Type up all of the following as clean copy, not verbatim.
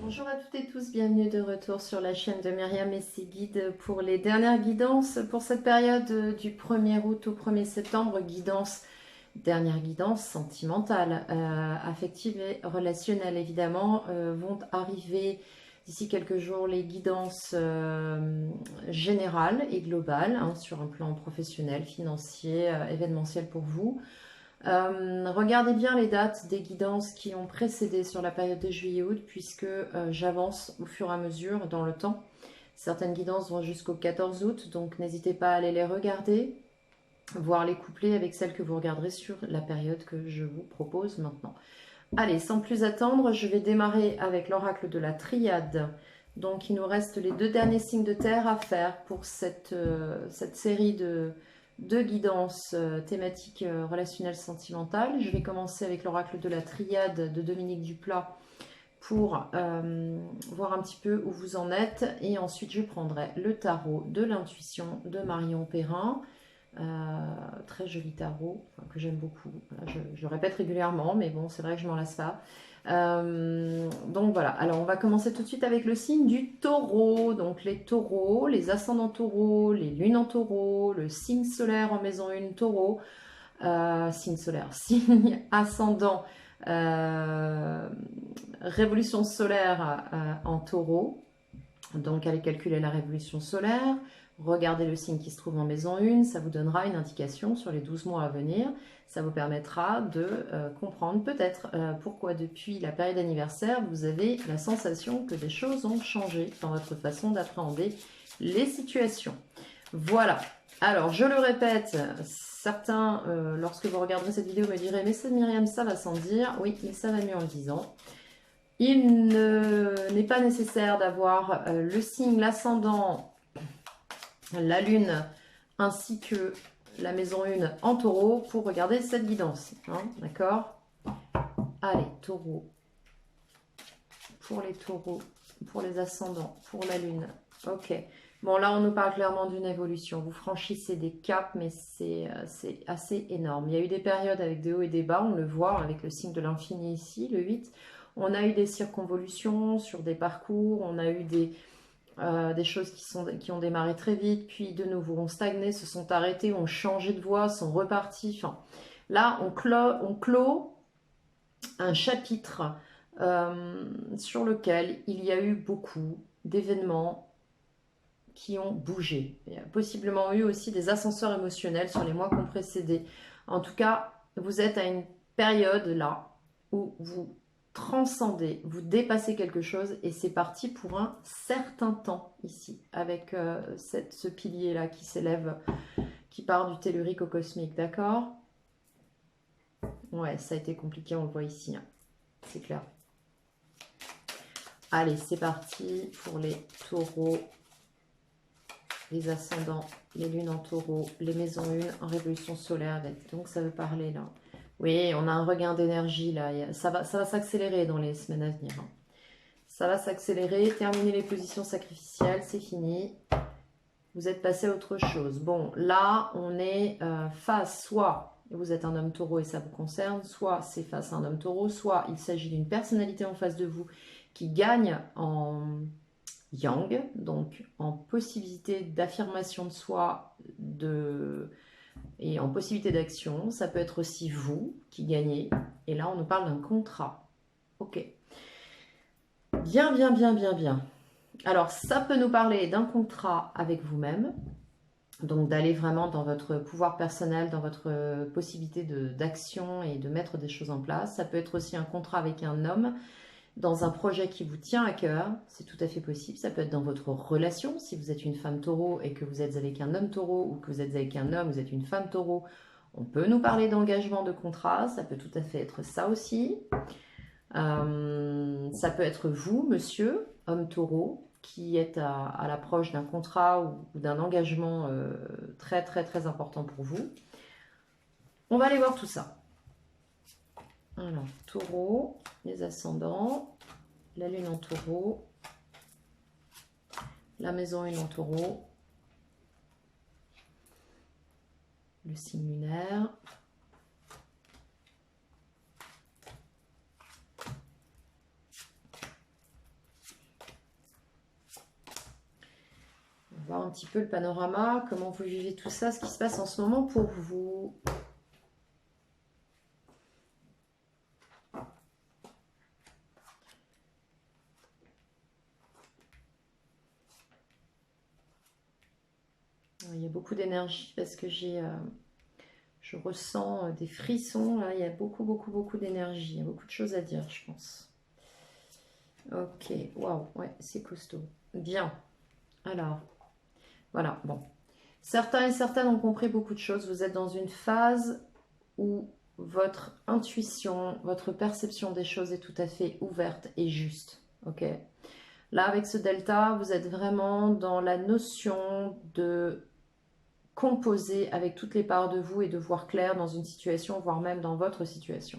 Bonjour à toutes et tous, bienvenue de retour sur la chaîne de Myriam et ses guides pour les dernières guidances pour cette période du 1er août au 1er septembre. Dernière guidance sentimentale, affective et relationnelle évidemment. Vont arriver d'ici quelques jours les guidances générales et globales hein, sur un plan professionnel, financier, événementiel pour vous. Regardez bien les dates des guidances qui ont précédé sur la période de juillet-août puisque j'avance au fur et à mesure dans le temps. Certaines guidances vont jusqu'au 14 août, donc n'hésitez pas à aller les regarder, voire les coupler avec celles que vous regarderez sur la période que je vous propose maintenant. Allez, sans plus attendre, je vais démarrer avec l'oracle de la triade. Donc il nous reste les deux derniers signes de terre à faire pour cette série de guidances thématiques relationnelles sentimentales. Je vais commencer avec l'oracle de la triade de Dominique Duplat pour voir un petit peu où vous en êtes. Et ensuite, je prendrai le tarot de l'intuition de Marion Perrin. Très joli tarot que j'aime beaucoup. Voilà, je le répète régulièrement, mais bon, c'est vrai que je m'en lasse pas. Donc voilà, alors on va commencer tout de suite avec le signe du taureau. Donc les taureaux, les ascendants taureaux, les lunes en taureau, le signe solaire en maison 1 taureau, signe solaire, signe ascendant, révolution solaire en taureau. Donc allez calculer la révolution solaire, regardez le signe qui se trouve en maison 1, ça vous donnera une indication sur les 12 mois à venir. Ça vous permettra de comprendre peut-être pourquoi depuis la période anniversaire, vous avez la sensation que des choses ont changé dans votre façon d'appréhender les situations. Voilà. Alors, je le répète, certains, lorsque vous regarderez cette vidéo, me diraient « Mais c'est Myriam, ça va sans dire. » Oui, mais ça va mieux en le disant. Il n'est pas nécessaire d'avoir le signe, l'ascendant, la lune, ainsi que la maison 1 en taureau pour regarder cette guidance. Hein, d'accord? Allez, taureau. Pour les taureaux, pour les ascendants, pour la lune. Ok. Bon, là, on nous parle clairement d'une évolution. Vous franchissez des caps, mais c'est assez énorme. Il y a eu des périodes avec des hauts et des bas. On le voit avec le signe de l'infini ici, le 8. On a eu des circonvolutions sur des parcours. On a eu des choses qui ont démarré très vite, puis de nouveau ont stagné, se sont arrêtées, ont changé de voie, sont repartis. Enfin, là, on clôt un chapitre sur lequel il y a eu beaucoup d'événements qui ont bougé. Il y a possiblement eu aussi des ascenseurs émotionnels sur les mois qui ont précédé. En tout cas, vous êtes à une période là où vous transcendez, vous dépassez quelque chose et c'est parti pour un certain temps ici avec ce pilier là qui s'élève, qui part du tellurique au cosmique, d'accord? Ouais, ça a été compliqué, on le voit ici, hein. C'est clair. Allez, c'est parti pour les taureaux, les ascendants, les lunes en taureau, les maisons 1 en révolution solaire. Donc ça veut parler là. Oui, on a un regain d'énergie là. Ça va s'accélérer dans les semaines à venir. Hein. Ça va s'accélérer. Terminer les positions sacrificielles, c'est fini. Vous êtes passé à autre chose. Bon, là, on est face, soit vous êtes un homme taureau et ça vous concerne, soit c'est face à un homme taureau, soit il s'agit d'une personnalité en face de vous qui gagne en yang, donc en possibilité d'affirmation de soi et en possibilité d'action. Ça peut être aussi vous qui gagnez. Et là, on nous parle d'un contrat. Ok. Bien, bien, bien, bien, bien. Alors, ça peut nous parler d'un contrat avec vous-même. Donc, d'aller vraiment dans votre pouvoir personnel, dans votre possibilité d'action et de mettre des choses en place. Ça peut être aussi un contrat avec un homme dans un projet qui vous tient à cœur, c'est tout à fait possible. Ça peut être dans votre relation, si vous êtes une femme taureau et que vous êtes avec un homme taureau, ou que vous êtes avec un homme, vous êtes une femme taureau, on peut nous parler d'engagement, de contrat, ça peut tout à fait être ça aussi. Ça peut être vous, monsieur, homme taureau, qui êtes à l'approche d'un contrat ou d'un engagement très très très important pour vous. On va aller voir tout ça. Alors, taureau, les ascendants, la lune en taureau, la maison 1 en taureau, le signe lunaire, voir un petit peu le panorama, comment vous vivez tout ça, ce qui se passe en ce moment pour vous. Il y a beaucoup d'énergie parce que je ressens des frissons. Là, il y a beaucoup d'énergie. Il y a beaucoup de choses à dire, je pense. Ok, waouh, ouais, c'est costaud. Bien. Alors, voilà, bon. Certains et certaines ont compris beaucoup de choses. Vous êtes dans une phase où votre intuition, votre perception des choses est tout à fait ouverte et juste. Ok. Là, avec ce delta, vous êtes vraiment dans la notion de composer avec toutes les parts de vous et de voir clair dans une situation, voire même dans votre situation.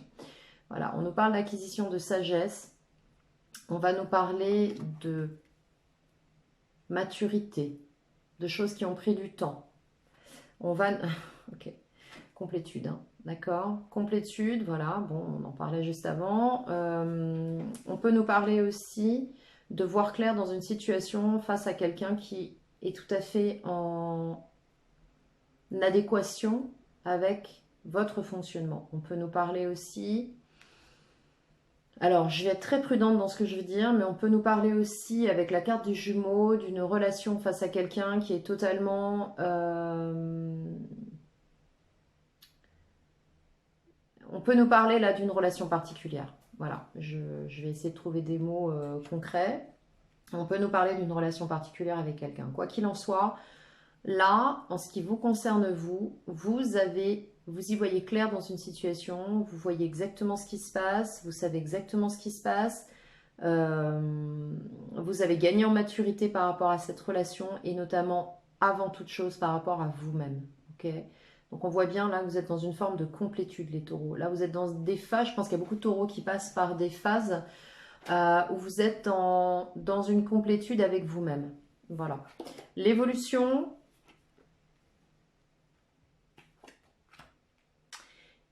Voilà, on nous parle d'acquisition de sagesse. On va nous parler de maturité, de choses qui ont pris du temps. On va... Ok, complétude, hein. D'accord. Complétude, voilà, bon, on en parlait juste avant. On peut nous parler aussi de voir clair dans une situation face à quelqu'un qui est tout à fait en adéquation avec votre fonctionnement. On peut nous parler aussi... Alors, je vais être très prudente dans ce que je veux dire, mais on peut nous parler aussi, avec la carte du jumeau, d'une relation face à quelqu'un qui est totalement... On peut nous parler là d'une relation particulière. Voilà, je vais essayer de trouver des mots concrets. On peut nous parler d'une relation particulière avec quelqu'un. Quoi qu'il en soit, là, en ce qui vous concerne vous, vous y voyez clair dans une situation, vous voyez exactement ce qui se passe, vous savez exactement ce qui se passe, vous avez gagné en maturité par rapport à cette relation et notamment avant toute chose par rapport à vous-même. Ok. Donc on voit bien là, vous êtes dans une forme de complétude les taureaux. Là, vous êtes dans des phases, je pense qu'il y a beaucoup de taureaux qui passent par des phases où vous êtes dans une complétude avec vous-même. Voilà. L'évolution...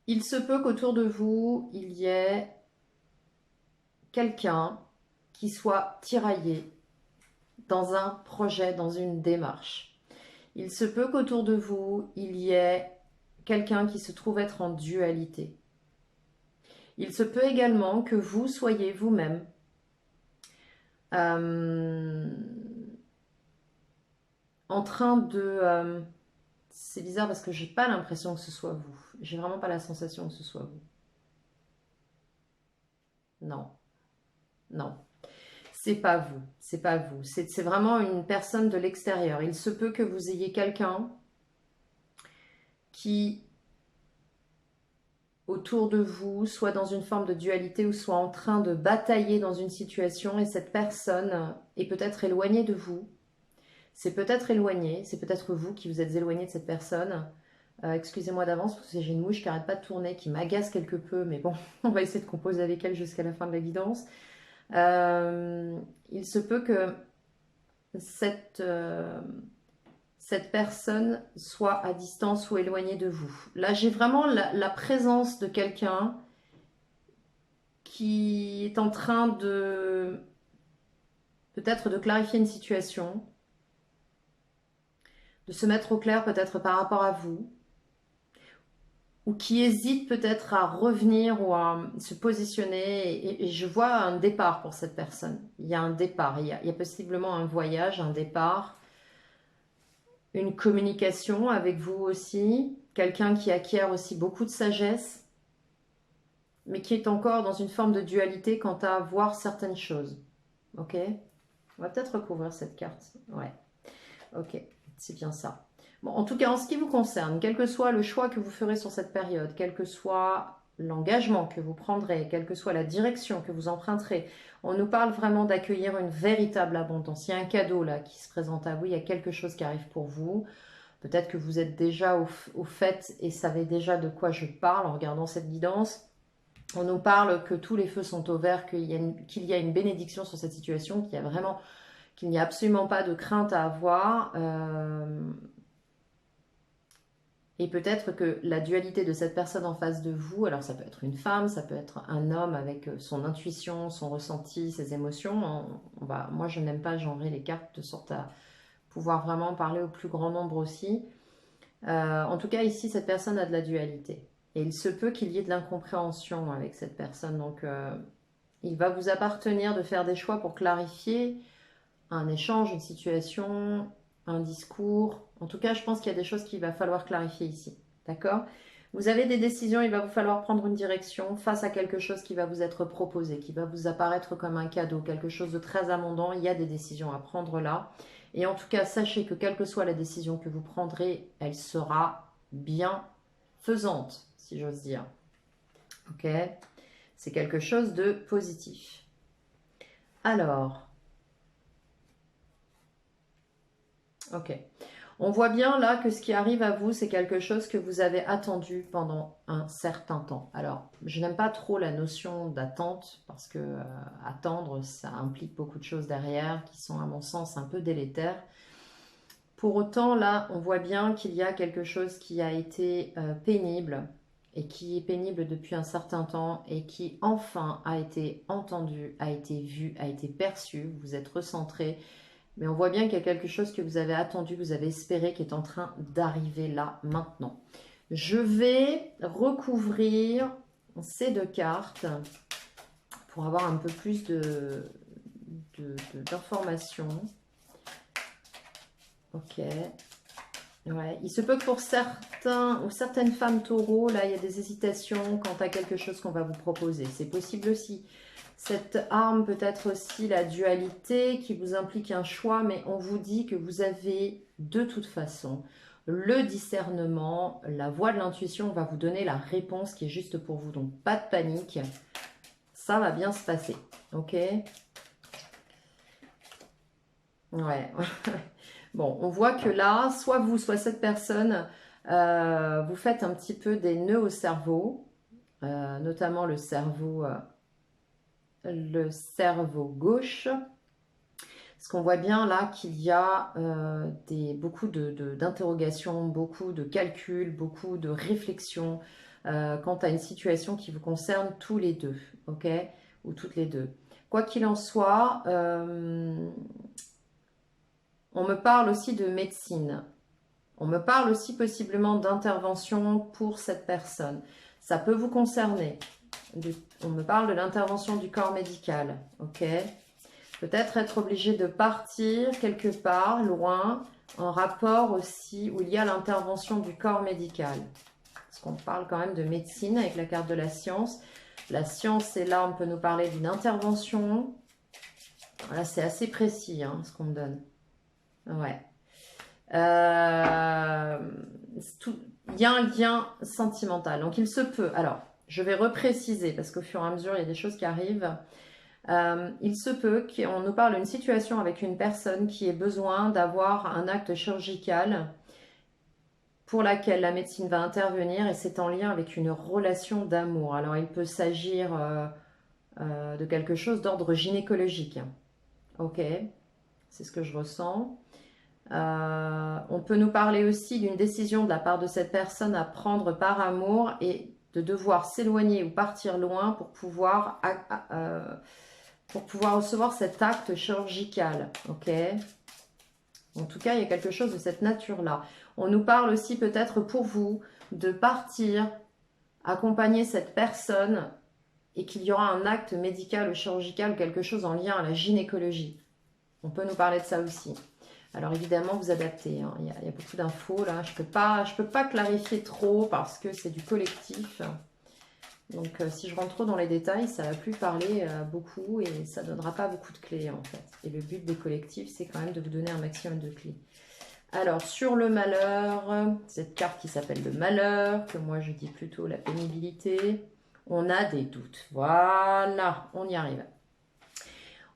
Il se peut qu'autour de vous, il y ait quelqu'un qui soit tiraillé dans un projet, dans une démarche. Il se peut qu'autour de vous, il y ait quelqu'un qui se trouve être en dualité. Il se peut également que vous soyez vous-même en train de... c'est bizarre parce que j'ai pas l'impression que ce soit vous. J'ai vraiment pas la sensation que ce soit vous. Non. Non. C'est pas vous, c'est pas vous. C'est vraiment une personne de l'extérieur. Il se peut que vous ayez quelqu'un qui, autour de vous, soit dans une forme de dualité ou soit en train de batailler dans une situation et cette personne est peut-être éloignée de vous. C'est peut-être éloigné, c'est peut-être vous qui vous êtes éloigné de cette personne. Excusez-moi d'avance parce que j'ai une mouche qui n'arrête pas de tourner, qui m'agace quelque peu, mais bon, on va essayer de composer avec elle jusqu'à la fin de la guidance. Il se peut que cette personne soit à distance ou éloignée de vous. Là, j'ai vraiment la présence de quelqu'un qui est en train de peut-être de clarifier une situation, de se mettre au clair peut-être par rapport à vous, ou qui hésite peut-être à revenir ou à se positionner. Et je vois un départ pour cette personne. Il y a un départ, il y a possiblement un voyage, un départ, une communication avec vous aussi, quelqu'un qui acquiert aussi beaucoup de sagesse, mais qui est encore dans une forme de dualité quant à voir certaines choses. Ok? On va peut-être recouvrir cette carte. Ouais. Ok, c'est bien ça. Bon, en tout cas, en ce qui vous concerne, quel que soit le choix que vous ferez sur cette période, quel que soit l'engagement que vous prendrez, quelle que soit la direction que vous emprunterez, on nous parle vraiment d'accueillir une véritable abondance. Il y a un cadeau là qui se présente à vous, il y a quelque chose qui arrive pour vous. Peut-être que vous êtes déjà au fait et savez déjà de quoi je parle en regardant cette guidance. On nous parle que tous les feux sont au vert, qu'il y a une bénédiction sur cette situation, qu'il n'y a absolument pas de crainte à avoir. Et peut-être que la dualité de cette personne en face de vous, alors ça peut être une femme, ça peut être un homme avec son intuition, son ressenti, ses émotions. Moi, je n'aime pas genrer les cartes de sorte à pouvoir vraiment parler au plus grand nombre aussi. En tout cas, ici, cette personne a de la dualité. Et il se peut qu'il y ait de l'incompréhension avec cette personne. Donc, il va vous appartenir de faire des choix pour clarifier un échange, une situation, un discours. En tout cas, je pense qu'il y a des choses qu'il va falloir clarifier ici. D'accord? Vous avez des décisions, il va vous falloir prendre une direction face à quelque chose qui va vous être proposé, qui va vous apparaître comme un cadeau, quelque chose de très abondant. Il y a des décisions à prendre là. Et en tout cas, sachez que quelle que soit la décision que vous prendrez, elle sera bien faisante, si j'ose dire. Ok? C'est quelque chose de positif. Alors, ok. On voit bien là que ce qui arrive à vous, c'est quelque chose que vous avez attendu pendant un certain temps. Alors, je n'aime pas trop la notion d'attente parce que attendre, ça implique beaucoup de choses derrière qui sont à mon sens un peu délétères. Pour autant, là, on voit bien qu'il y a quelque chose qui a été pénible et qui est pénible depuis un certain temps et qui enfin a été entendu, a été vu, a été perçu. Vous êtes recentré. Mais on voit bien qu'il y a quelque chose que vous avez attendu, vous avez espéré, qui est en train d'arriver là, maintenant. Je vais recouvrir ces deux cartes pour avoir un peu plus d'informations. Ok. Ouais. Il se peut que pour certains ou certaines femmes taureaux, là, il y a des hésitations quant à quelque chose qu'on va vous proposer. C'est possible aussi. Cette arme peut être aussi la dualité qui vous implique un choix, mais on vous dit que vous avez de toute façon le discernement, la voix de l'intuition va vous donner la réponse qui est juste pour vous. Donc pas de panique, ça va bien se passer, ok? Ouais. Bon, on voit que là, soit vous, soit cette personne, vous faites un petit peu des nœuds au cerveau, notamment le cerveau gauche. Parce qu'on voit bien là qu'il y a beaucoup d'interrogations, beaucoup de calculs, beaucoup de réflexions quant à une situation qui vous concerne tous les deux, ok? Ou toutes les deux. Quoi qu'il en soit, on me parle aussi de médecine. On me parle aussi possiblement d'intervention pour cette personne. Ça peut vous concerner. On me parle de l'intervention du corps médical, ok? Peut-être être obligé de partir quelque part, loin, en rapport aussi où il y a l'intervention du corps médical. Parce qu'on parle quand même de médecine avec la carte de la science. La science, c'est là, on peut nous parler d'une intervention. Là, c'est assez précis, hein, ce qu'on me donne. Ouais. Il y a un lien sentimental. Donc, il se peut... Alors, je vais repréciser, parce qu'au fur et à mesure, il y a des choses qui arrivent. Il se peut qu'on nous parle d'une situation avec une personne qui ait besoin d'avoir un acte chirurgical pour laquelle la médecine va intervenir et c'est en lien avec une relation d'amour. Alors il peut s'agir de quelque chose d'ordre gynécologique. Ok, c'est ce que je ressens. On peut nous parler aussi d'une décision de la part de cette personne à prendre par amour et de devoir s'éloigner ou partir loin pour pouvoir recevoir cet acte chirurgical, ok? En tout cas, il y a quelque chose de cette nature-là. On nous parle aussi peut-être pour vous de partir, accompagner cette personne et qu'il y aura un acte médical ou chirurgical, quelque chose en lien à la gynécologie. On peut nous parler de ça aussi. Alors évidemment, vous adaptez, hein. Il y a beaucoup d'infos là. Je peux pas clarifier trop parce que c'est du collectif. Donc, si je rentre trop dans les détails, ça ne va plus parler beaucoup et ça ne donnera pas beaucoup de clés, en fait. Et le but des collectifs, c'est quand même de vous donner un maximum de clés. Alors, sur le malheur, cette carte qui s'appelle le malheur, que moi je dis plutôt la pénibilité, on a des doutes. Voilà, on y arrive.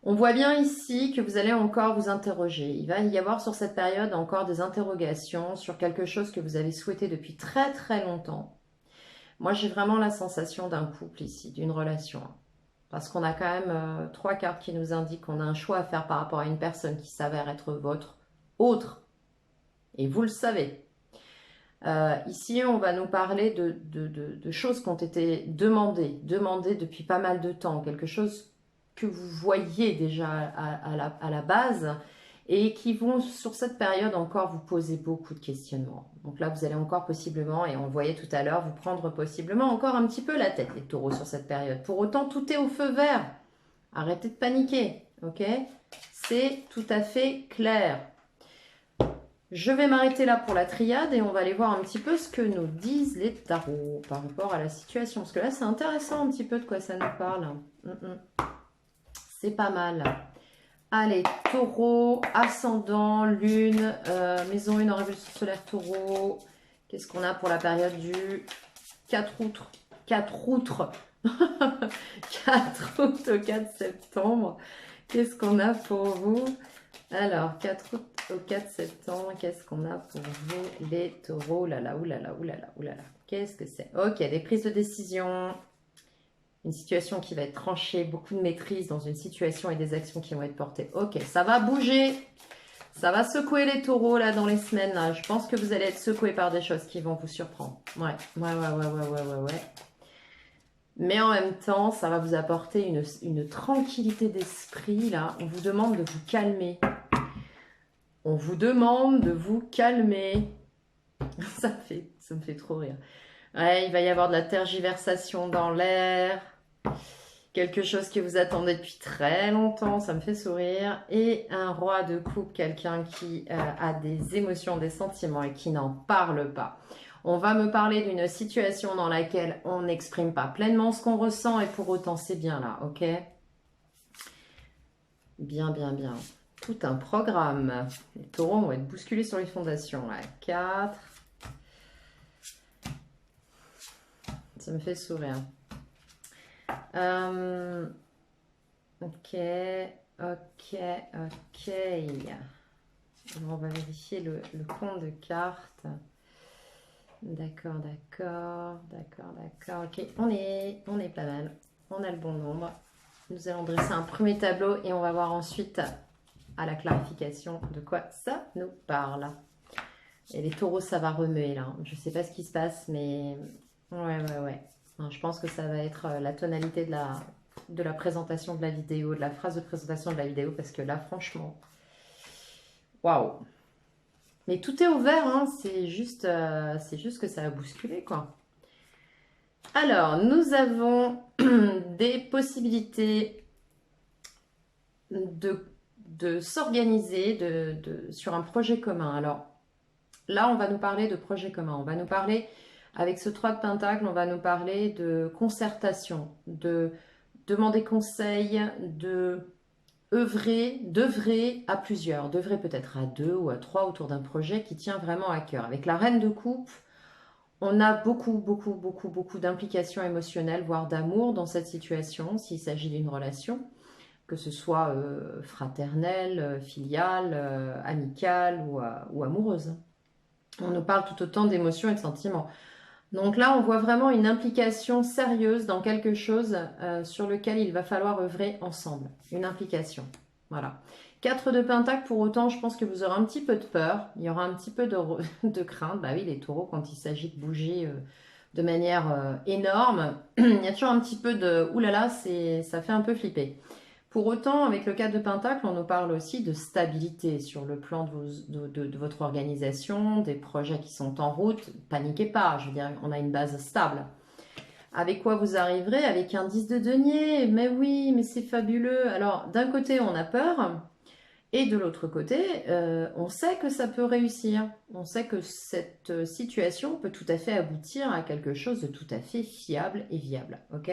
On voit bien ici que vous allez encore vous interroger. Il va y avoir sur cette période encore des interrogations sur quelque chose que vous avez souhaité depuis très très longtemps. Moi, j'ai vraiment la sensation d'un couple ici, d'une relation. Parce qu'on a quand même 3 cartes qui nous indiquent qu'on a un choix à faire par rapport à une personne qui s'avère être votre autre. Et vous le savez. Ici, on va nous parler de choses qui ont été demandées depuis pas mal de temps. Quelque chose que vous voyez déjà à la base et qui vont sur cette période encore vous poser beaucoup de questionnements. Donc là, vous allez encore possiblement, et on le voyait tout à l'heure, vous prendre possiblement encore un petit peu la tête, les taureaux, sur cette période. Pour autant, tout est au feu vert. Arrêtez de paniquer, ok? C'est tout à fait clair. Je vais m'arrêter là pour la triade et on va aller voir un petit peu ce que nous disent les tarots par rapport à la situation. Parce que là, c'est intéressant un petit peu de quoi ça nous parle. C'est pas mal. Allez, taureau, ascendant, lune, maison 1 en révolution solaire taureau. Qu'est-ce qu'on a pour la période du 4 août 4 août 4 août au 4 septembre. Qu'est-ce qu'on a pour vous? Alors, 4 août au 4 septembre, qu'est-ce qu'on a pour vous, les taureaux? Oulala, oulala, oulala, oulala. Qu'est-ce que c'est? Ok, des prises de décision. Une situation qui va être tranchée, beaucoup de maîtrise dans une situation et des actions qui vont être portées. Ok, ça va bouger. Ça va secouer les taureaux là dans les semaines. Là. Je pense que vous allez être secoués par des choses qui vont vous surprendre. Ouais. Mais en même temps, ça va vous apporter une tranquillité d'esprit là. On vous demande de vous calmer. On vous demande de vous calmer. Ça me fait trop rire. Ouais, il va y avoir de la tergiversation dans l'air. Quelque chose que vous attendez depuis très longtemps, ça me fait sourire. Et un roi de coupe, quelqu'un qui a des émotions, des sentiments et qui n'en parle pas. On va me parler d'une situation dans laquelle on n'exprime pas pleinement ce qu'on ressent et pour autant c'est bien là, ok? Bien, bien, bien. Tout un programme. Les taureaux vont être bousculés sur les fondations. Ouais. 4. Ça me fait sourire. Ok. On va vérifier le compte de cartes. D'accord. Ok, on est pas mal. On a le bon nombre. Nous allons dresser un premier tableau et on va voir ensuite à la clarification de quoi ça nous parle. Et les taureaux, ça va remuer là. Je ne sais pas ce qui se passe, mais ouais. Non, je pense que ça va être la tonalité de la présentation de la vidéo, de la phrase de présentation de la vidéo, parce que là, franchement, waouh. Mais tout est ouvert, hein, c'est juste que ça a bousculé, quoi. Alors, nous avons des possibilités de s'organiser sur un projet commun. Alors, là, on va nous parler de projet commun. On va nous parler, avec ce 3 de Pentacle, on va nous parler de concertation, de demander conseil, d'œuvrer à plusieurs, d'œuvrer peut-être à 2 ou à 3 autour d'un projet qui tient vraiment à cœur. Avec la reine de coupe, on a beaucoup d'implications émotionnelles, voire d'amour dans cette situation, s'il s'agit d'une relation, que ce soit fraternelle, filiale, amicale ou amoureuse. On nous parle tout autant d'émotions et de sentiments. Donc là, on voit vraiment une implication sérieuse dans quelque chose sur lequel il va falloir œuvrer ensemble. Une implication. Voilà. 4 de Pentacle, pour autant, je pense que vous aurez un petit peu de peur. Il y aura un petit peu de crainte. Bah oui, les taureaux, quand il s'agit de bouger de manière énorme, il y a toujours un petit peu de... Ouh là là, ça fait un peu flipper. Pour autant, avec le 4 de Pentacle, on nous parle aussi de stabilité sur le plan de votre organisation, des projets qui sont en route. Paniquez pas, je veux dire, on a une base stable. Avec quoi vous arriverez? Avec un 10 de denier. Mais oui, mais c'est fabuleux. Alors, d'un côté, on a peur. Et de l'autre côté, on sait que ça peut réussir. On sait que cette situation peut tout à fait aboutir à quelque chose de tout à fait fiable et viable. Ok ?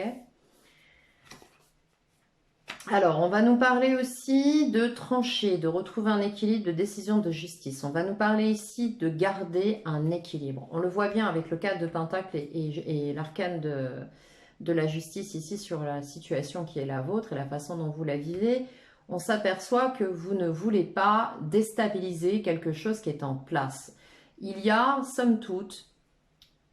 Alors, on va nous parler aussi de trancher, de retrouver un équilibre, de décision de justice. On va nous parler ici de garder un équilibre. On le voit bien avec le 4 de Pentacle et l'arcane de la justice ici sur la situation qui est la vôtre et la façon dont vous la vivez. On s'aperçoit que vous ne voulez pas déstabiliser quelque chose qui est en place. Il y a, somme toute,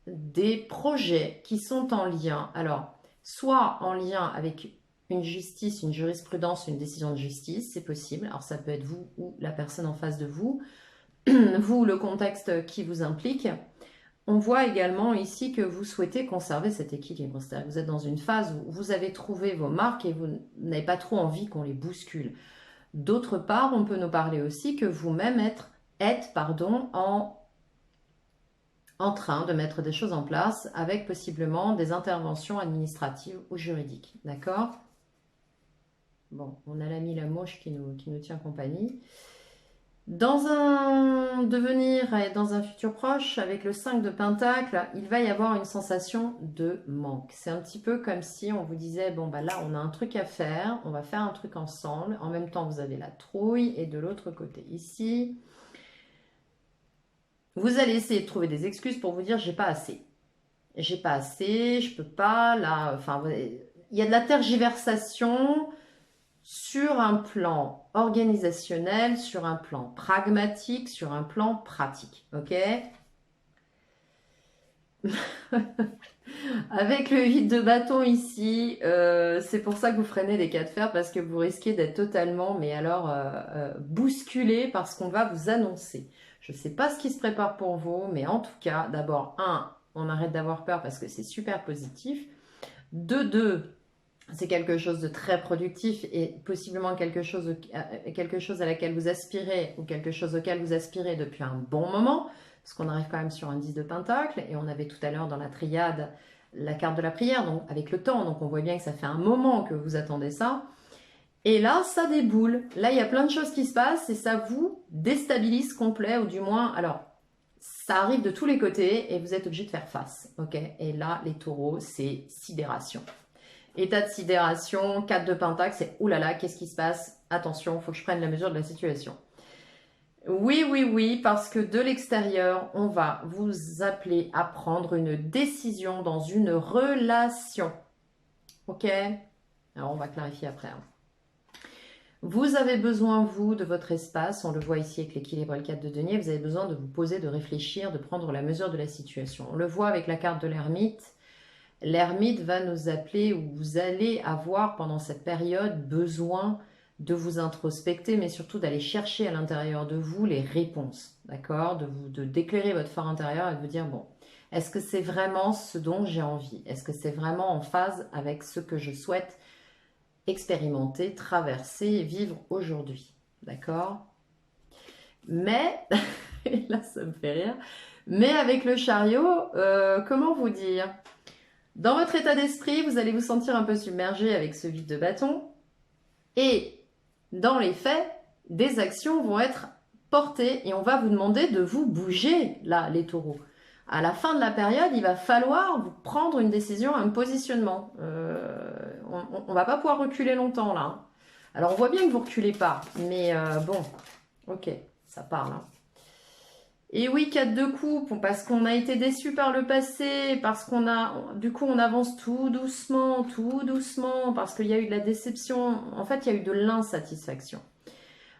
des projets qui sont en lien. Alors, soit en lien avec une justice, une jurisprudence, une décision de justice, c'est possible. Alors ça peut être vous ou la personne en face de vous, vous ou le contexte qui vous implique. On voit également ici que vous souhaitez conserver cet équilibre. C'est-à-dire que vous êtes dans une phase où vous avez trouvé vos marques et vous n'avez pas trop envie qu'on les bouscule. D'autre part, on peut nous parler aussi que vous-même êtes en train de mettre des choses en place avec possiblement des interventions administratives ou juridiques. D'accord? Bon, on a l'ami la mouche qui nous tient compagnie. Dans un devenir et dans un futur proche, avec le 5 de Pentacle, il va y avoir une sensation de manque. C'est un petit peu comme si on vous disait, bon bah là on a un truc à faire, on va faire un truc ensemble. En même temps vous avez la trouille et de l'autre côté ici, vous allez essayer de trouver des excuses pour vous dire j'ai pas assez. J'ai pas assez, je peux pas, là, enfin, il y a de la tergiversation sur un plan organisationnel, sur un plan pragmatique, sur un plan pratique, ok? Avec le 8 de bâton ici, c'est pour ça que vous freinez les cas de fer, parce que vous risquez d'être totalement, mais alors, bousculé par ce qu'on va vous annoncer. Je ne sais pas ce qui se prépare pour vous, mais en tout cas, d'abord, on arrête d'avoir peur parce que c'est super positif. De deux, c'est quelque chose de très productif et possiblement quelque chose à laquelle vous aspirez ou quelque chose auquel vous aspirez depuis un bon moment, parce qu'on arrive quand même sur un 10 de Pentacle et on avait tout à l'heure dans la triade la carte de la prière, donc avec le temps, donc on voit bien que ça fait un moment que vous attendez ça. Et là, ça déboule. Là, il y a plein de choses qui se passent et ça vous déstabilise complet, ou du moins, alors, ça arrive de tous les côtés et vous êtes obligé de faire face, ok? Et là, les taureaux, c'est sidération. État de sidération, 4 de Pentacle, c'est oulala, qu'est-ce qui se passe? Attention, il faut que je prenne la mesure de la situation. Oui, oui, oui, parce que de l'extérieur, on va vous appeler à prendre une décision dans une relation. Ok? Alors, on va clarifier après. Vous avez besoin, vous, de votre espace. On le voit ici avec l'équilibre et le 4 de denier. Vous avez besoin de vous poser, de réfléchir, de prendre la mesure de la situation. On le voit avec la carte de l'ermite. L'ermite va nous appeler, ou vous allez avoir pendant cette période besoin de vous introspecter, mais surtout d'aller chercher à l'intérieur de vous les réponses, d'accord? De d'éclairer votre phare intérieur et de vous dire, bon, est-ce que c'est vraiment ce dont j'ai envie? Est-ce que c'est vraiment en phase avec ce que je souhaite expérimenter, traverser, vivre aujourd'hui, d'accord? Mais, là ça me fait rire, mais avec le chariot, comment vous dire? Dans votre état d'esprit, vous allez vous sentir un peu submergé avec ce 8 de bâton. Et dans les faits, des actions vont être portées et on va vous demander de vous bouger, là, les taureaux. À la fin de la période, il va falloir vous prendre une décision, un positionnement. On ne va pas pouvoir reculer longtemps, là. Alors, on voit bien que vous ne reculez pas, mais bon, ok, ça parle, hein. Et oui, 4 de coupe, parce qu'on a été déçu par le passé, parce qu'on a, du coup, on avance tout doucement, parce qu'il y a eu de la déception. En fait, il y a eu de l'insatisfaction.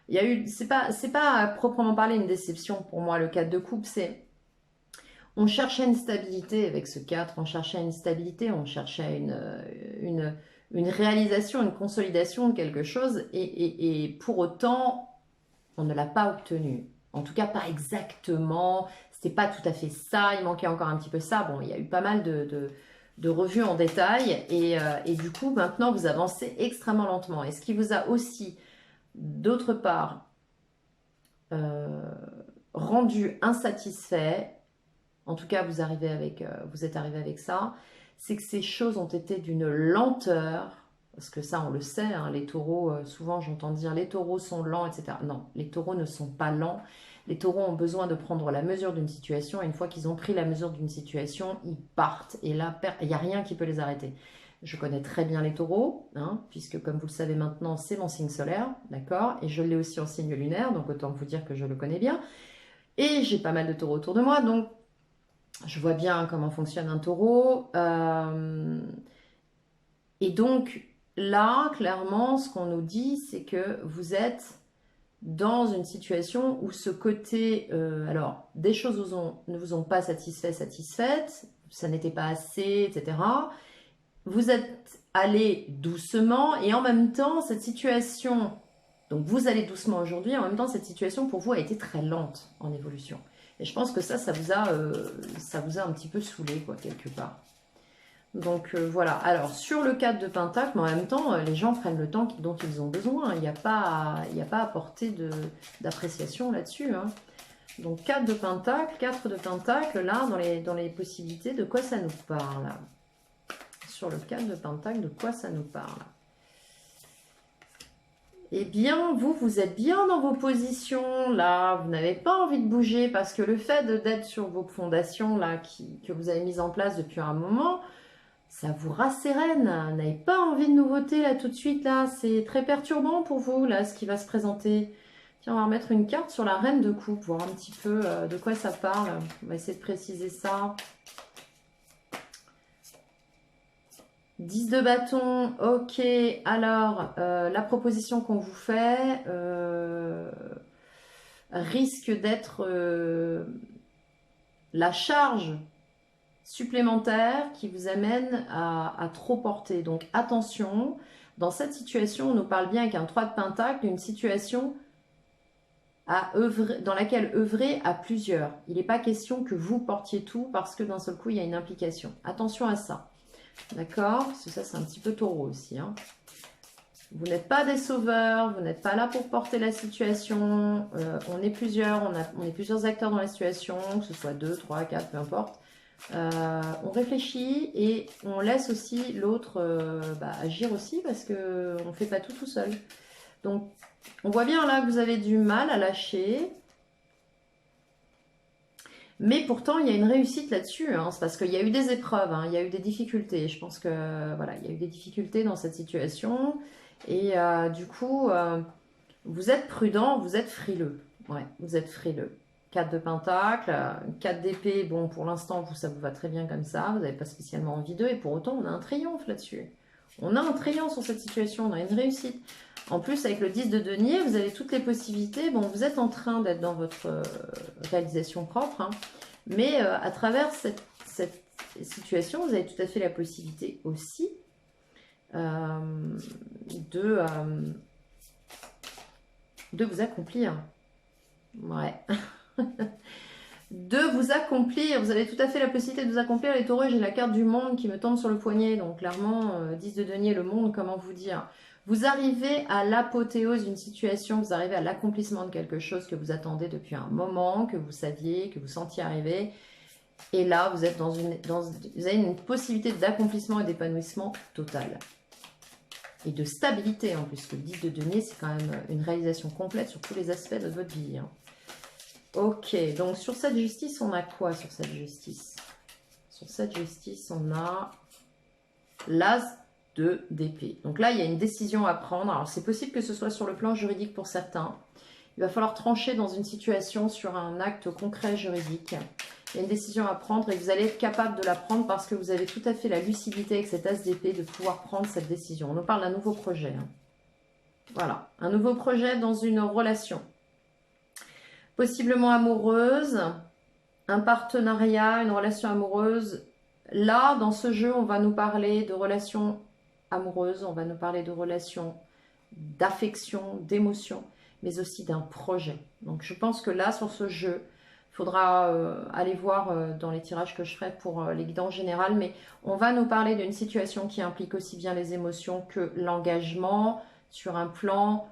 Il y a eu, c'est pas à proprement parler une déception pour moi, le 4 de coupe, c'est, on cherchait une stabilité avec ce 4, on cherchait une stabilité, on cherchait une réalisation, une consolidation de quelque chose, et pour autant, on ne l'a pas obtenu. En tout cas, pas exactement. C'était pas tout à fait ça. Il manquait encore un petit peu ça. Bon, il y a eu pas mal de revues en détail. Et du coup, maintenant, vous avancez extrêmement lentement. Et ce qui vous a aussi, d'autre part, rendu insatisfait, en tout cas, vous êtes arrivé avec ça, c'est que ces choses ont été d'une lenteur. Parce que ça, on le sait, hein, les taureaux, souvent j'entends dire les taureaux sont lents, etc. Non, les taureaux ne sont pas lents. Les taureaux ont besoin de prendre la mesure d'une situation. Et une fois qu'ils ont pris la mesure d'une situation, ils partent. Et là, il n'y a rien qui peut les arrêter. Je connais très bien les taureaux, hein, puisque comme vous le savez maintenant, c'est mon signe solaire, d'accord? Et je l'ai aussi en signe lunaire, donc autant vous dire que je le connais bien. Et j'ai pas mal de taureaux autour de moi, donc je vois bien comment fonctionne un taureau. Et donc, là, clairement, ce qu'on nous dit, c'est que vous êtes dans une situation où ce côté, alors, des choses ne vous ont pas satisfaites, ça n'était pas assez, etc. Vous êtes allé doucement et en même temps, cette situation, donc vous allez doucement aujourd'hui, en même temps, cette situation pour vous a été très lente en évolution. Et je pense que ça vous a un petit peu saoulé, quoi, quelque part. Voilà. Alors, sur le 4 de Pentacle, mais en même temps, les gens prennent le temps dont ils ont besoin. Il n'y a pas à porter d'appréciation là-dessus. Hein. Donc, 4 de Pentacle, 4 de Pentacle, là, dans les possibilités, de quoi ça nous parle? Sur le 4 de Pentacle, de quoi ça nous parle? Eh bien, vous êtes bien dans vos positions, là. Vous n'avez pas envie de bouger parce que le fait d'être sur vos fondations, là, que vous avez mises en place depuis un moment, ça vous rassérène. Vous n'avez pas envie de nouveautés, là, tout de suite, là. C'est très perturbant pour vous, là, ce qui va se présenter. Tiens, on va remettre une carte sur la reine de coupe, voir un petit peu de quoi ça parle. On va essayer de préciser ça. 10 de bâton, ok. Alors, la proposition qu'on vous fait risque d'être la charge supplémentaire qui vous amène à trop porter. Donc, attention, dans cette situation, on nous parle bien avec un 3 de Pentacle, d'une situation dans laquelle œuvrer à plusieurs. Il n'est pas question que vous portiez tout parce que d'un seul coup, il y a une implication. Attention à ça. D'accord? Parce que ça, c'est un petit peu taureau aussi. Hein. Vous n'êtes pas des sauveurs, vous n'êtes pas là pour porter la situation. On est plusieurs, on est plusieurs acteurs dans la situation, que ce soit 2, 3, 4, peu importe. On réfléchit et on laisse aussi l'autre agir aussi parce qu'on ne fait pas tout seul. Donc, on voit bien là que vous avez du mal à lâcher. Mais pourtant, il y a une réussite là-dessus. Hein. C'est parce qu'il y a eu des épreuves, hein, il y a eu des difficultés. Je pense que voilà, il y a eu des difficultés dans cette situation. Et du coup, vous êtes prudent, vous êtes frileux. Ouais, vous êtes frileux. 4 de Pentacle, 4 d'épée. Bon, pour l'instant, ça vous va très bien comme ça. Vous n'avez pas spécialement envie d'eux. Et pour autant, on a un triomphe là-dessus. On a un triomphe sur cette situation. On a une réussite. En plus, avec le 10 de denier, vous avez toutes les possibilités. Bon, vous êtes en train d'être dans votre réalisation propre. Hein, mais à travers cette situation, vous avez tout à fait la possibilité aussi de vous accomplir. Ouais. De vous accomplir. Vous avez tout à fait la possibilité de vous accomplir. Les taureaux, j'ai la carte du monde qui me tombe sur le poignet. Donc clairement, 10 de denier, le monde, comment vous dire? Vous arrivez à l'apothéose d'une situation, vous arrivez à l'accomplissement de quelque chose que vous attendez depuis un moment, que vous saviez, que vous sentiez arriver. Et là, vous êtes vous avez une possibilité d'accomplissement et d'épanouissement total. Et de stabilité en plus, que le 10 de denier, c'est quand même une réalisation complète sur tous les aspects de votre vie. Hein. Ok, donc sur cette justice, on a quoi sur cette justice? Sur cette justice, on a l'as d'épée. Donc là, il y a une décision à prendre. Alors, c'est possible que ce soit sur le plan juridique pour certains. Il va falloir trancher dans une situation sur un acte concret juridique. Il y a une décision à prendre et vous allez être capable de la prendre parce que vous avez tout à fait la lucidité avec cet as d'épée de pouvoir prendre cette décision. On nous parle d'un nouveau projet. Hein. Voilà, un nouveau projet dans une relation. Possiblement amoureuse, un partenariat, une relation amoureuse. Là, dans ce jeu, on va nous parler de relations amoureuses, on va nous parler de relations d'affection, d'émotion, mais aussi d'un projet. Donc, je pense que là, sur ce jeu, il faudra aller voir dans les tirages que je ferai pour les guidants généraux, mais on va nous parler d'une situation qui implique aussi bien les émotions que l'engagement sur un plan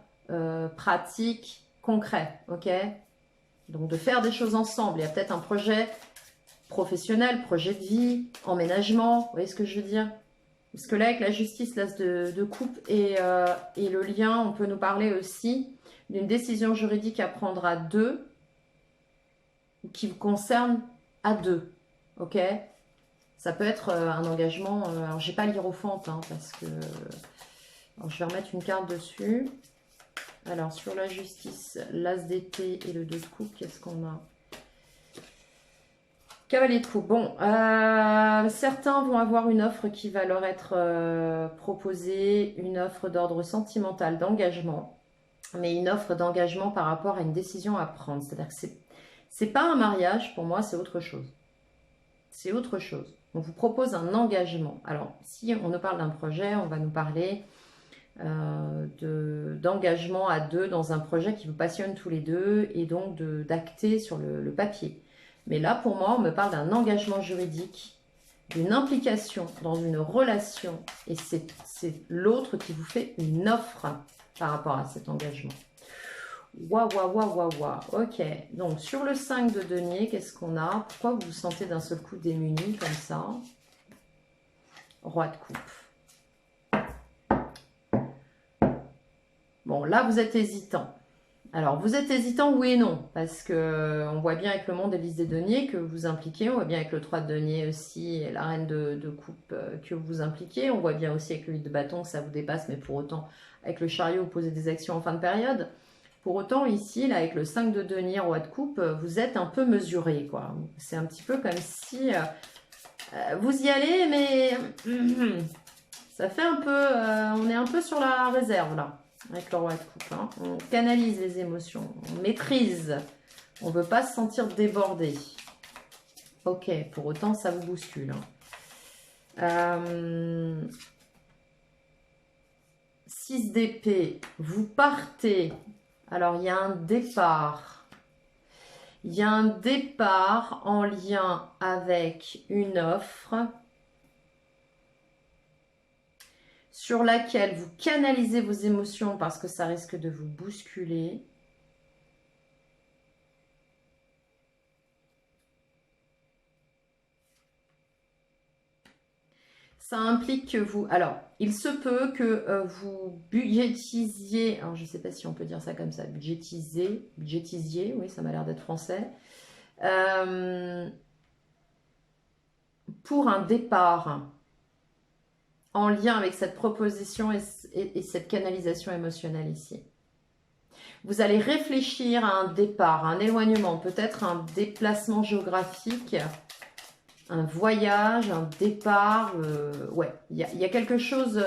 pratique, concret, ok? Donc, de faire des choses ensemble. Il y a peut-être un projet professionnel, projet de vie, emménagement, vous voyez ce que je veux dire? Parce que là, avec la justice, l'as de coupe et le lien, on peut nous parler aussi d'une décision juridique à prendre à deux, qui vous concerne à deux, ok? Ça peut être un engagement, alors j'ai pas l'hiérophante, hein, parce que... Alors, je vais remettre une carte dessus. Alors, sur la justice, l'as d'épée et le 2 de coupe, qu'est-ce qu'on a? Cavalier de coupe. Bon, certains vont avoir une offre qui va leur être proposée, une offre d'ordre sentimental, d'engagement, mais une offre d'engagement par rapport à une décision à prendre. C'est-à-dire que c'est pas un mariage, pour moi, c'est autre chose. C'est autre chose. On vous propose un engagement. Alors, si on nous parle d'un projet, on va nous parler d'engagement à deux dans un projet qui vous passionne tous les deux et donc d'acter sur le papier. Mais là, pour moi, on me parle d'un engagement juridique d'une implication dans une relation et c'est l'autre qui vous fait une offre par rapport à cet engagement. Waouh, waouh, waouh, waouh, waouh. Ok, donc sur le 5 de denier, qu'est-ce qu'on a? Pourquoi vous vous sentez d'un seul coup démuni comme ça? Roi de coupe. Bon, là, vous êtes hésitant. Alors, vous êtes hésitant, oui et non, parce que on voit bien avec le monde et liste des deniers que vous impliquez, on voit bien avec le 3 de denier aussi, et la reine de coupe que vous impliquez, on voit bien aussi avec le 8 de bâton que ça vous dépasse, mais pour autant, avec le chariot, vous posez des actions en fin de période. Pour autant, ici, là, avec le 5 de denier, roi de coupe, vous êtes un peu mesuré, quoi. C'est un petit peu comme si vous y allez, mais ça fait un peu, on est un peu sur la réserve, là. Avec le roi de coupe, hein. On canalise les émotions, on maîtrise, on ne veut pas se sentir débordé. Ok, pour autant ça vous bouscule. 6 d'épée, vous partez. Alors il y a un départ. Il y a un départ en lien avec une offre sur laquelle vous canalisez vos émotions parce que ça risque de vous bousculer. Ça implique que vous... Alors, il se peut que vous budgétisiez... Alors, je ne sais pas si on peut dire ça comme ça. Budgétisiez, oui, ça m'a l'air d'être français. Pour un départ en lien avec cette proposition et cette canalisation émotionnelle ici. Vous allez réfléchir à un départ, un éloignement, peut-être un déplacement géographique, un voyage, un départ. Ouais, il y a quelque chose...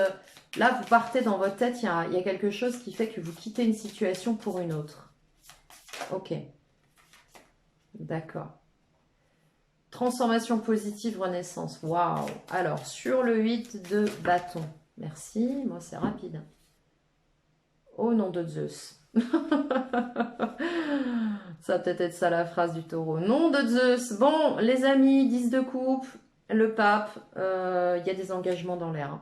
là, vous partez dans votre tête, il y a quelque chose qui fait que vous quittez une situation pour une autre. Ok. D'accord. Transformation positive, renaissance. Waouh. Alors, sur le 8 de bâton. Merci. Moi, c'est rapide. Au nom de Zeus. Ça va peut-être être ça la phrase du taureau. Nom de Zeus. Bon, les amis, 10 de coupe, le pape, il y a des engagements dans l'air.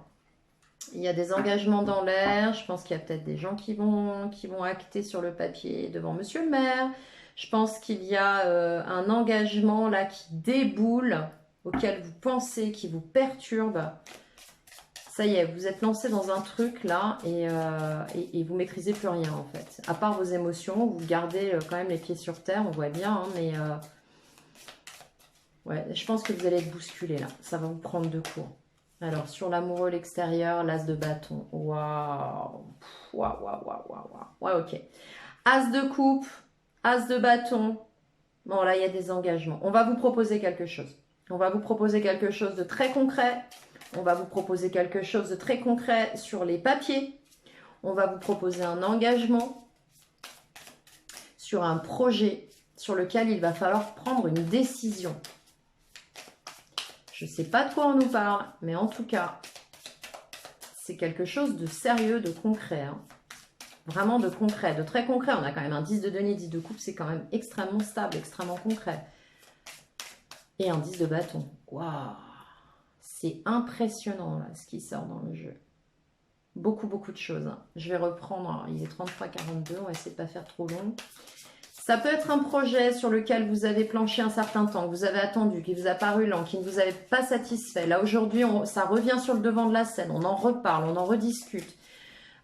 Il y a des engagements dans l'air. Je pense qu'il y a peut-être des gens qui vont acter sur le papier devant monsieur le maire. Je pense qu'il y a un engagement là qui déboule, auquel vous pensez, qui vous perturbe. Ça y est, vous êtes lancé dans un truc là et vous maîtrisez plus rien en fait. À part vos émotions, vous gardez quand même les pieds sur terre, on voit bien, hein, mais ouais, je pense que vous allez être bousculé là. Ça va vous prendre de court. Alors, sur l'amoureux, l'extérieur, l'as de bâton. Waouh. Waouh, waouh, waouh, waouh. Ouais, ok. As de coupe. As de bâton. Bon, là, il y a des engagements. On va vous proposer quelque chose. On va vous proposer quelque chose de très concret. On va vous proposer quelque chose de très concret sur les papiers. On va vous proposer un engagement sur un projet sur lequel il va falloir prendre une décision. Je ne sais pas de quoi on nous parle, mais en tout cas, c'est quelque chose de sérieux, de concret, hein. Vraiment de concret, de très concret. On a quand même un 10 de denier, 10 de coupe, c'est quand même extrêmement stable, extrêmement concret. Et un 10 de bâton. Waouh! C'est impressionnant là, ce qui sort dans le jeu. Beaucoup, beaucoup de choses, hein. Je vais reprendre, alors, il est 33-42, on va essayer de ne pas faire trop long. Ça peut être un projet sur lequel vous avez planché un certain temps, que vous avez attendu, qui vous a paru lent, qui ne vous avait pas satisfait. Là, aujourd'hui, ça revient sur le devant de la scène. On en reparle, on en rediscute.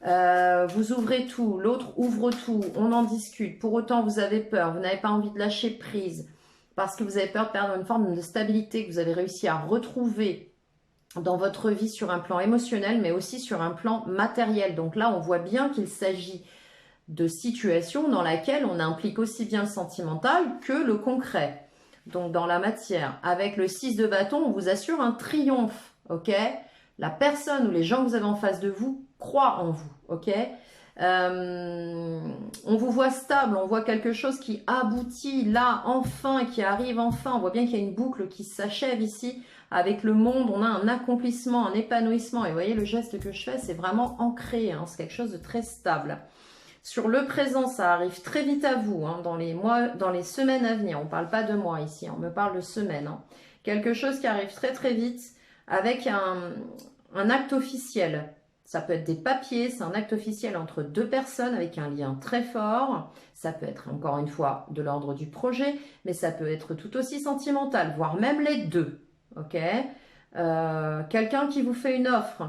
Vous ouvrez tout, l'autre ouvre tout, on en discute. Pour autant, vous avez peur, vous n'avez pas envie de lâcher prise parce que vous avez peur de perdre une forme de stabilité que vous avez réussi à retrouver dans votre vie sur un plan émotionnel, mais aussi sur un plan matériel. Donc là, on voit bien qu'il s'agit de situations dans lesquelles on implique aussi bien le sentimental que le concret. Donc dans la matière, avec le 6 de bâton, on vous assure un triomphe, ok? La personne ou les gens que vous avez en face de vous croient en vous, ok? On vous voit stable, on voit quelque chose qui aboutit là, enfin, qui arrive enfin. On voit bien qu'il y a une boucle qui s'achève ici. Avec le monde, on a un accomplissement, un épanouissement. Et vous voyez, le geste que je fais, c'est vraiment ancré, hein, c'est quelque chose de très stable. Sur le présent, ça arrive très vite à vous, hein, dans les mois, dans les semaines à venir. On ne parle pas de mois ici, on me parle de semaines, hein. quelque chose qui arrive très très vite avec un acte officiel. Ça peut être des papiers, c'est un acte officiel entre deux personnes avec un lien très fort. Ça peut être encore une fois de l'ordre du projet, mais ça peut être tout aussi sentimental, voire même les deux. Ok, quelqu'un qui vous fait une offre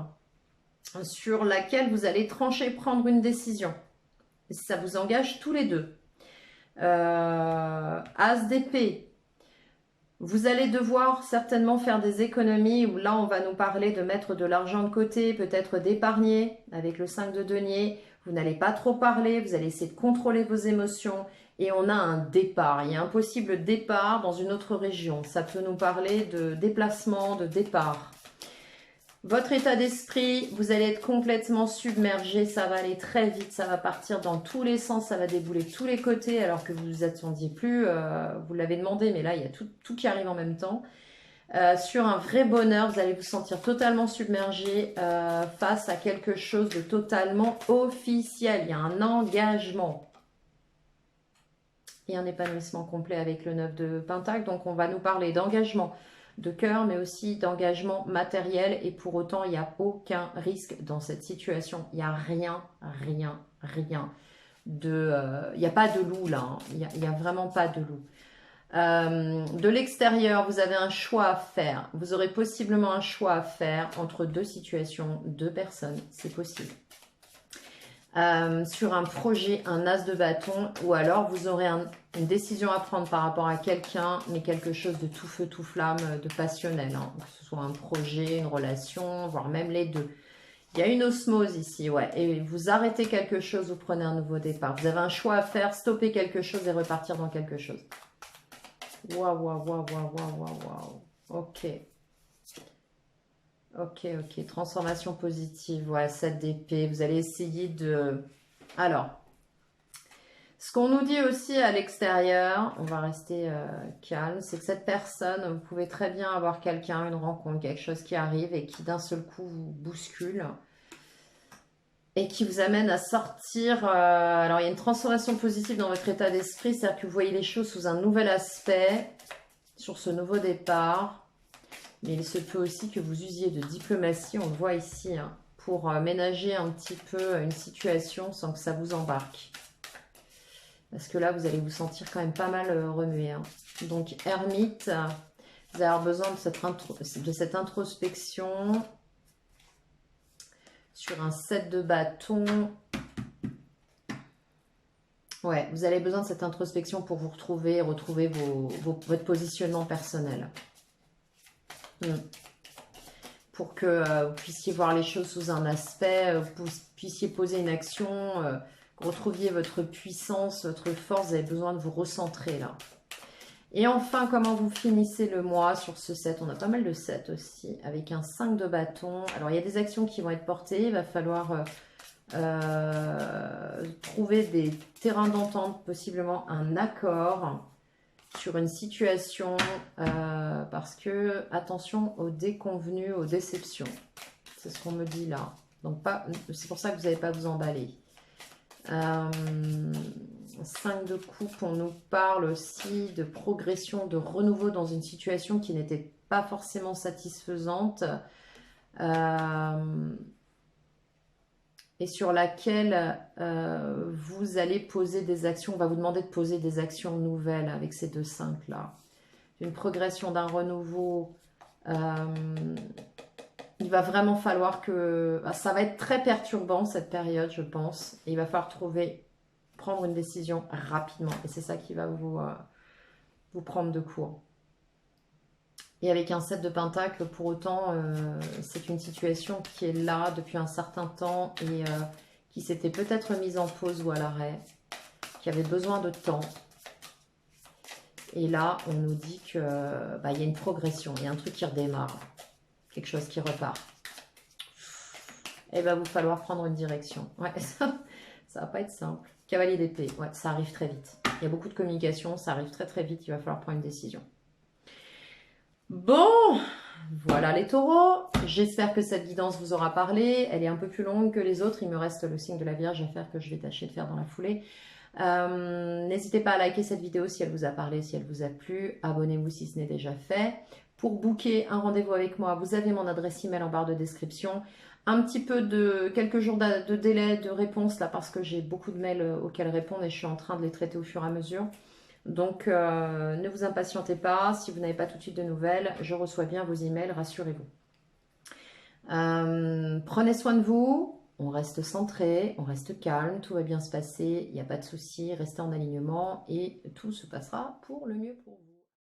sur laquelle vous allez trancher, prendre une décision. Ça vous engage tous les deux. As d'épée. Vous allez devoir certainement faire des économies où là on va nous parler de mettre de l'argent de côté, peut-être d'épargner avec le 5 de denier. Vous n'allez pas trop parler, vous allez essayer de contrôler vos émotions et on a un départ. Il y a un possible départ dans une autre région. Ça peut nous parler de déplacement, de départ. Votre état d'esprit, vous allez être complètement submergé, ça va aller très vite, ça va partir dans tous les sens, ça va débouler de tous les côtés alors que vous ne vous attendiez plus, vous l'avez demandé, mais là il y a tout qui arrive en même temps. Sur un vrai bonheur, vous allez vous sentir totalement submergé face à quelque chose de totalement officiel, il y a un engagement. Et un épanouissement complet avec le 9 de Pentacle, donc on va nous parler d'engagement de cœur, mais aussi d'engagement matériel. Et pour autant, il n'y a aucun risque dans cette situation. Il n'y a rien de... il n'y a pas de loup là. Hein. Il n'y a vraiment pas de loup. De l'extérieur, vous avez un choix à faire. Vous aurez possiblement un choix à faire entre deux situations, deux personnes. C'est possible. Sur un projet, un as de bâton, ou alors vous aurez une décision à prendre par rapport à quelqu'un, mais quelque chose de tout feu, tout flamme, de passionnel, hein. Que ce soit un projet, une relation, voire même les deux. Il y a une osmose ici, ouais, et vous arrêtez quelque chose, vous prenez un nouveau départ. Vous avez un choix à faire, stopper quelque chose et repartir dans quelque chose. Waouh, waouh, waouh, waouh, waouh, waouh, ok. Ok, transformation positive, ouais, 7 d'épée, vous allez essayer de... Alors, ce qu'on nous dit aussi à l'extérieur, on va rester calme, c'est que cette personne, vous pouvez très bien avoir quelqu'un, une rencontre, quelque chose qui arrive et qui d'un seul coup vous bouscule et qui vous amène à sortir... alors, il y a une transformation positive dans votre état d'esprit, c'est-à-dire que vous voyez les choses sous un nouvel aspect, sur ce nouveau départ. Mais il se peut aussi que vous usiez de diplomatie, on le voit ici, hein, pour ménager un petit peu une situation sans que ça vous embarque. Parce que là, vous allez vous sentir quand même pas mal remué. Hein. Donc, ermite, vous allez avoir besoin de cette introspection sur un 7 de bâton. Ouais, vous avez besoin de cette introspection pour vous retrouver votre positionnement personnel. Pour que vous puissiez voir les choses sous un aspect, vous puissiez poser une action, retrouviez votre puissance, votre force, vous avez besoin de vous recentrer là. Et enfin, comment vous finissez le mois sur ce 7? On a pas mal de 7 aussi, avec un 5 de bâton. Alors, il y a des actions qui vont être portées, il va falloir trouver des terrains d'entente, possiblement un accord sur une situation, parce que attention aux déconvenus, aux déceptions. C'est ce qu'on me dit là. Donc c'est pour ça que vous n'allez pas vous emballer. 5 de coupe, on nous parle aussi de progression, de renouveau dans une situation qui n'était pas forcément satisfaisante. Et sur laquelle vous allez poser des actions. On va vous demander de poser des actions nouvelles avec ces deux 5 là. Une progression, d'un renouveau. Il va vraiment falloir que... Ça va être très perturbant cette période, je pense. Et il va falloir prendre une décision rapidement. Et c'est ça qui va vous prendre de court. Et avec un 7 de pentacle, pour autant, c'est une situation qui est là depuis un certain temps et qui s'était peut-être mise en pause ou à l'arrêt, qui avait besoin de temps. Et là, on nous dit que y a une progression, il y a un truc qui redémarre, quelque chose qui repart. Et il va vous falloir prendre une direction. Ouais, ça va pas être simple. Cavalier d'épée, ouais, ça arrive très vite. Il y a beaucoup de communication, ça arrive très très vite, il va falloir prendre une décision. Bon, voilà les taureaux. J'espère que cette guidance vous aura parlé. Elle est un peu plus longue que les autres. Il me reste le signe de la Vierge à faire que je vais tâcher de faire dans la foulée. N'hésitez pas à liker cette vidéo si elle vous a parlé, si elle vous a plu. Abonnez-vous si ce n'est déjà fait. Pour booker un rendez-vous avec moi, vous avez mon adresse email en barre de description. Un petit peu de quelques jours de délai de réponse là parce que j'ai beaucoup de mails auxquels répondre et je suis en train de les traiter au fur et à mesure. Donc ne vous impatientez pas, si vous n'avez pas tout de suite de nouvelles, je reçois bien vos emails, rassurez-vous. Prenez soin de vous, on reste centré, on reste calme, tout va bien se passer, il n'y a pas de souci, restez en alignement et tout se passera pour le mieux pour vous.